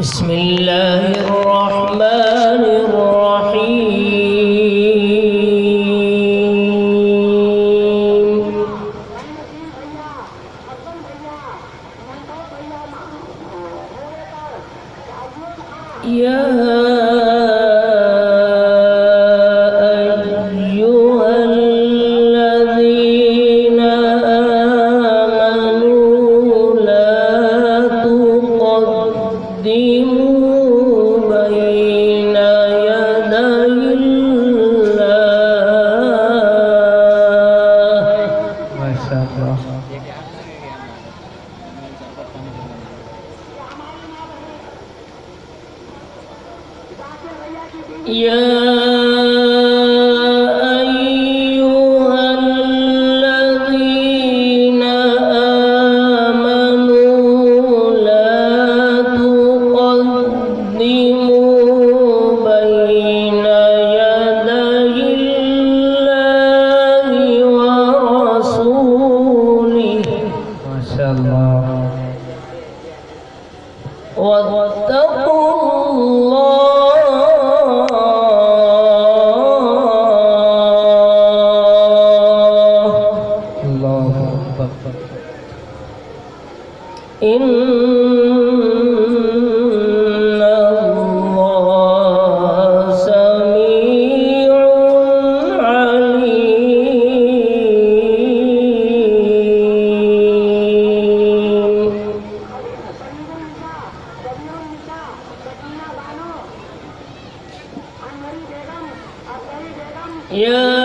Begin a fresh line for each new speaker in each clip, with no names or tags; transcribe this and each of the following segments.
بسم الله الرحمن الرحيم يا أيها الذين آمنوا لا تقدموا بين يدي الله ما شاء الله يا أيها الذين آمنوا لا تقدموا بين يدي الله ورسوله ما شاء الله واتقوا إن الله سميع عليم يا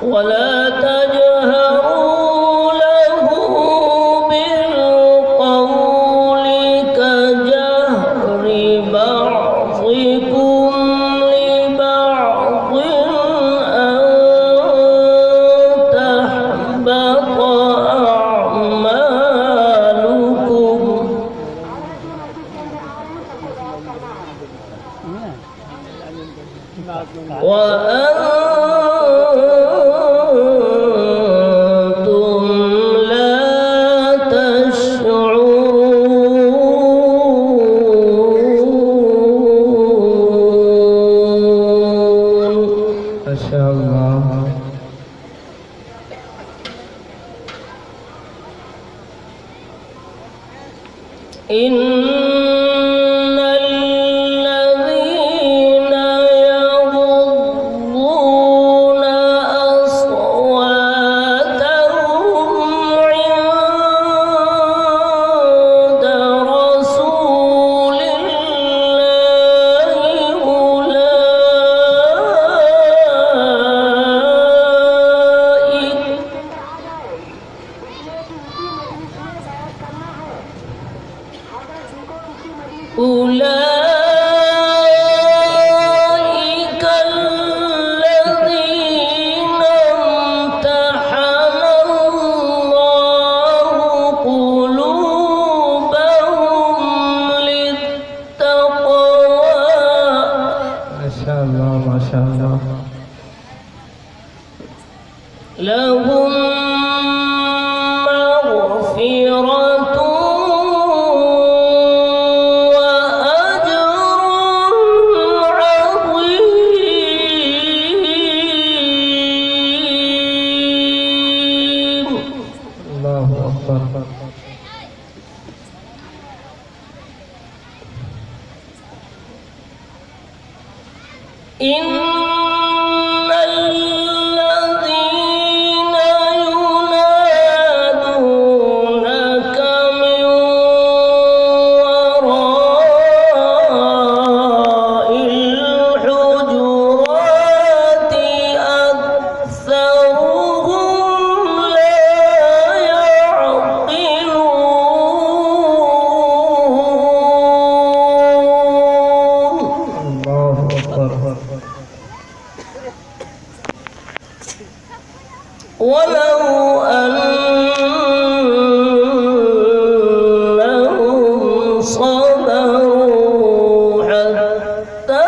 ولا تجهروا له بالقول كجهر بعضكم لبعض أن تحبط أعمالكم وأنتم لا تشعرون ما شاء الله إن الذين يغضون أصواتهم عند رسول الله أولئك الذين امتحن الله قلوبهم للتقوى ما شاء الله ما شاء الله لهم مغفرة إن الذين ينادونك من وراء الحجرات أكثرهم لا الله أكبر. ولو أنهم صبروا حتى